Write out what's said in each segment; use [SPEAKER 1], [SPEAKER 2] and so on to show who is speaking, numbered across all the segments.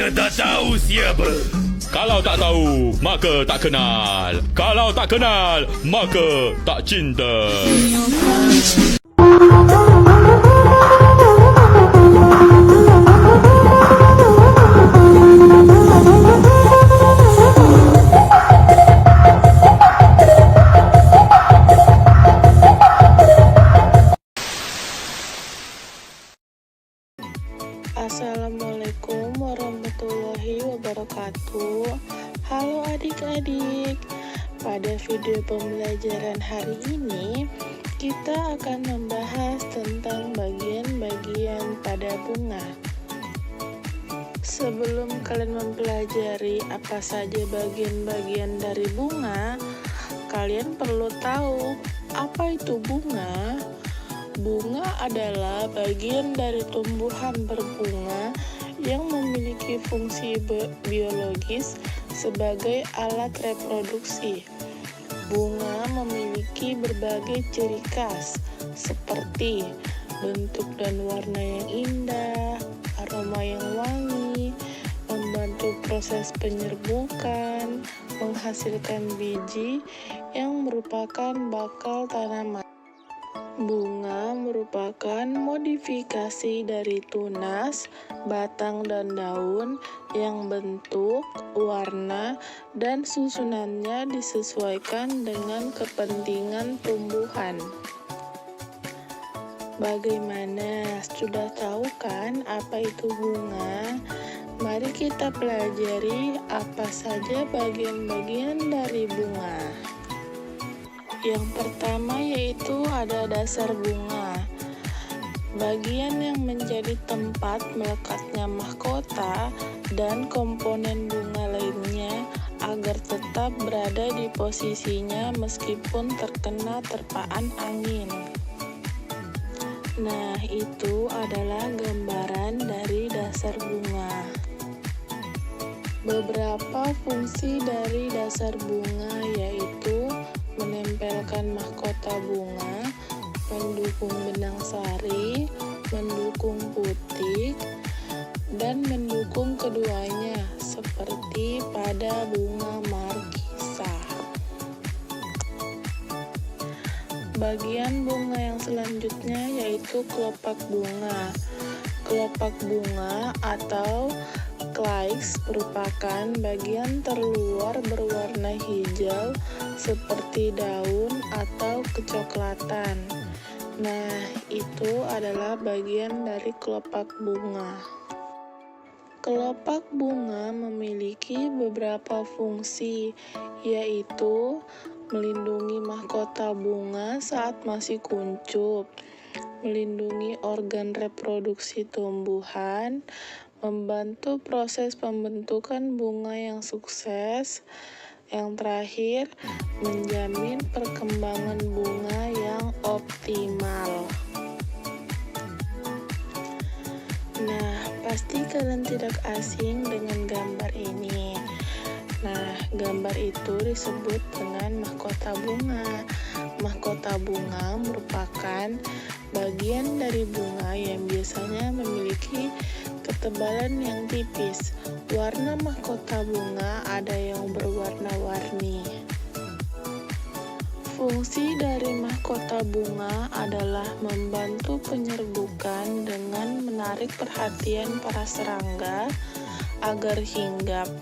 [SPEAKER 1] Kita tak tahu siapa.
[SPEAKER 2] Kalau tak tahu, maka tak kenal. Kalau tak kenal, maka tak cinta.
[SPEAKER 3] Assalamualaikum warahmatullahi wabarakatuh. Halo adik-adik. Pada video pembelajaran hari ini kita akan membahas tentang bagian-bagian pada bunga. Sebelum kalian mempelajari apa saja bagian-bagian dari bunga, kalian perlu tahu apa itu bunga. Bunga adalah bagian dari tumbuhan berbunga yang memiliki fungsi biologis sebagai alat reproduksi. Bunga memiliki berbagai ciri khas seperti bentuk dan warna yang indah, aroma yang wangi, membantu proses penyerbukan, menghasilkan biji yang merupakan bakal tanaman. Bunga merupakan modifikasi dari tunas, batang dan daun yang bentuk, warna, dan susunannya disesuaikan dengan kepentingan tumbuhan. Bagaimana? Sudah tahu kan apa itu bunga? Mari kita pelajari apa saja bagian-bagian dari bunga. Yang pertama yaitu ada dasar bunga. Bagian yang menjadi tempat melekatnya mahkota dan komponen bunga lainnya agar tetap berada di posisinya meskipun terkena terpaan angin. Nah, itu adalah gambaran dari dasar bunga. Beberapa fungsi dari dasar bunga yaitu menempelkan mahkota bunga, mendukung benang sari, mendukung putik, dan mendukung keduanya seperti pada bunga markisa. Bagian bunga yang selanjutnya yaitu kelopak bunga. Kelopak bunga atau calyx merupakan bagian terluar berwarna hijau seperti daun atau kecoklatan. Nah, itu adalah bagian dari kelopak bunga. Kelopak bunga memiliki beberapa fungsi, yaitu melindungi mahkota bunga saat masih kuncup, melindungi organ reproduksi tumbuhan, membantu proses pembentukan bunga yang sukses. Yang terakhir, menjamin perkembangan bunga yang optimal. Nah, pasti kalian tidak asing dengan gambar ini. Nah, gambar itu disebut dengan mahkota bunga. Mahkota bunga merupakan bagian dari bunga yang biasanya memiliki ketebalan yang tipis. Warna mahkota bunga ada yang berwarna-warni. Fungsi dari mahkota bunga adalah membantu penyerbukan dengan menarik perhatian para serangga agar hinggap.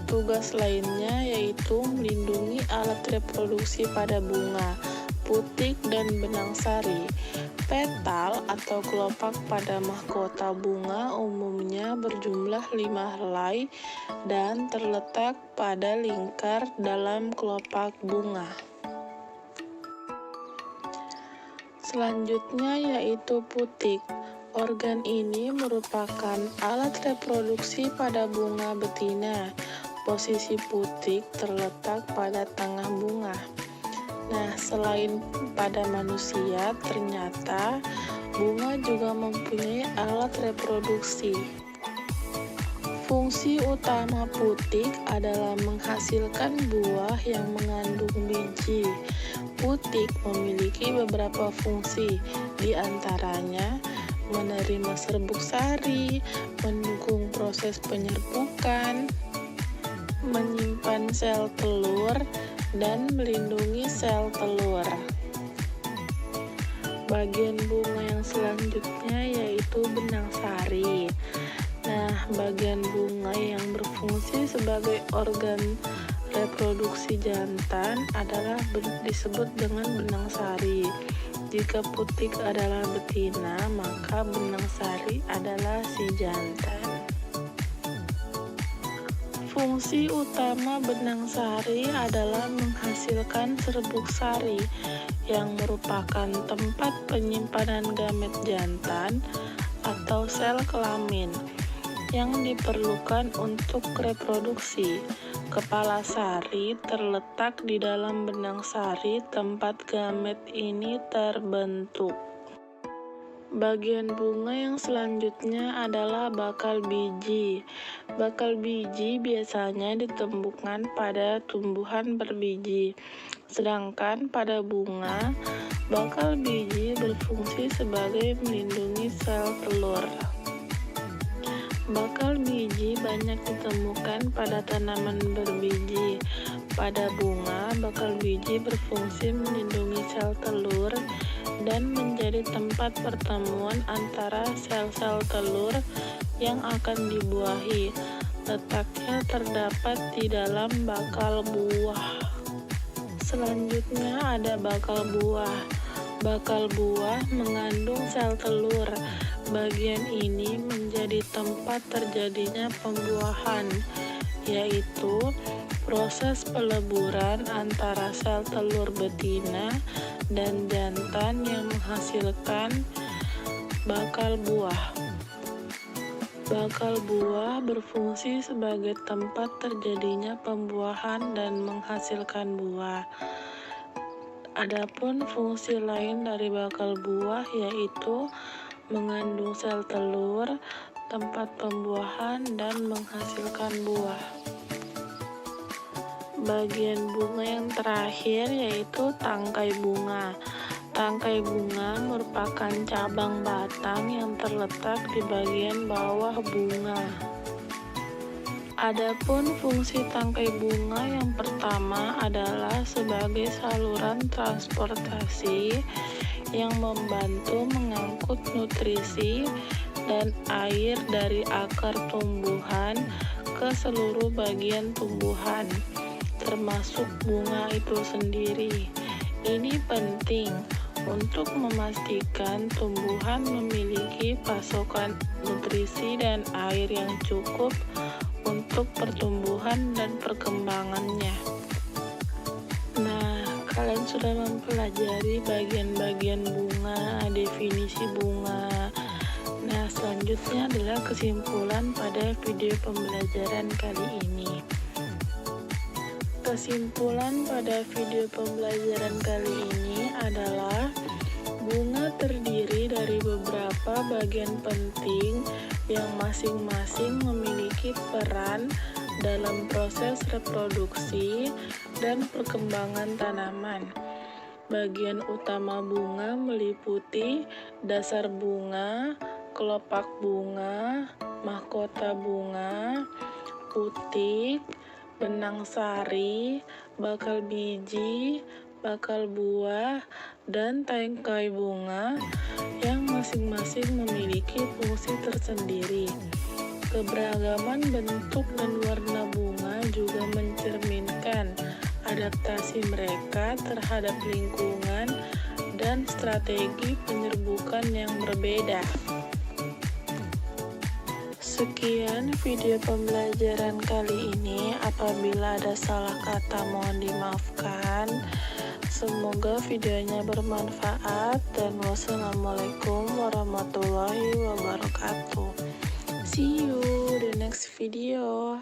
[SPEAKER 3] Tugas lainnya yaitu melindungi alat reproduksi pada bunga, putik, dan benang sari. Petal atau kelopak pada mahkota bunga umumnya berjumlah 5 helai dan terletak pada lingkar dalam kelopak bunga. Selanjutnya yaitu putik. Organ ini merupakan alat reproduksi pada bunga betina. Posisi putik terletak pada tengah bunga. Nah, selain pada manusia, ternyata bunga juga mempunyai alat reproduksi. Fungsi utama putik adalah menghasilkan buah yang mengandung biji. Putik memiliki beberapa fungsi, di antaranya menerima serbuk sari, mendukung proses penyerbukan, menyimpan sel telur, dan melindungi sel telur. Bagian bunga yang selanjutnya yaitu benang sari. Nah, bagian bunga yang berfungsi sebagai organ reproduksi jantan adalah disebut dengan benang sari. Jika putik adalah betina, maka benang sari adalah si jantan. Fungsi utama benang sari adalah menghasilkan serbuk sari yang merupakan tempat penyimpanan gamet jantan atau sel kelamin yang diperlukan untuk reproduksi. Kepala sari terletak di dalam benang sari tempat gamet ini terbentuk. Bagian bunga yang selanjutnya adalah bakal biji. Bakal biji biasanya ditemukan pada tumbuhan berbiji, sedangkan pada bunga, bakal biji berfungsi sebagai melindungi sel telur. Bakal biji banyak ditemukan pada tanaman berbiji. Pada bunga, bakal biji berfungsi melindungi sel telur dan menjadi tempat pertemuan antara sel-sel telur yang akan dibuahi. Letaknya terdapat di dalam bakal buah. Selanjutnya ada bakal buah. Bakal buah mengandung sel telur. Bagian ini menjadi tempat terjadinya pembuahan, yaitu proses peleburan antara sel telur betina dan jantan yang menghasilkan bakal buah. Bakal buah berfungsi sebagai tempat terjadinya pembuahan dan menghasilkan buah. Adapun fungsi lain dari bakal buah yaitu mengandung sel telur, tempat pembuahan, dan menghasilkan buah. Bagian bunga yang terakhir yaitu tangkai bunga. Tangkai bunga merupakan cabang batang yang terletak di bagian bawah bunga. Adapun fungsi tangkai bunga yang pertama adalah sebagai saluran transportasi yang membantu mengangkut nutrisi dan air dari akar tumbuhan ke seluruh bagian tumbuhan, termasuk bunga itu sendiri. Ini penting untuk memastikan tumbuhan memiliki pasokan nutrisi dan air yang cukup untuk pertumbuhan dan perkembangannya. Nah, kalian sudah mempelajari bagian-bagian bunga, definisi bunga. Nah, selanjutnya adalah kesimpulan pada video pembelajaran kali ini. Kesimpulan pada video pembelajaran kali ini adalah bunga terdiri dari beberapa bagian penting yang masing-masing memiliki peran dalam proses reproduksi dan perkembangan tanaman. Bagian utama bunga meliputi dasar bunga, kelopak bunga, mahkota bunga, putik, benang sari, bakal biji, bakal buah, dan tangkai bunga yang masing-masing memiliki fungsi tersendiri. Keberagaman bentuk dan warna bunga juga mencerminkan adaptasi mereka terhadap lingkungan dan strategi penyerbukan yang berbeda. Sekian video pembelajaran kali ini. Apabila ada salah kata mohon dimaafkan. Semoga videonya bermanfaat dan wassalamualaikum warahmatullahi wabarakatuh. See you the next video.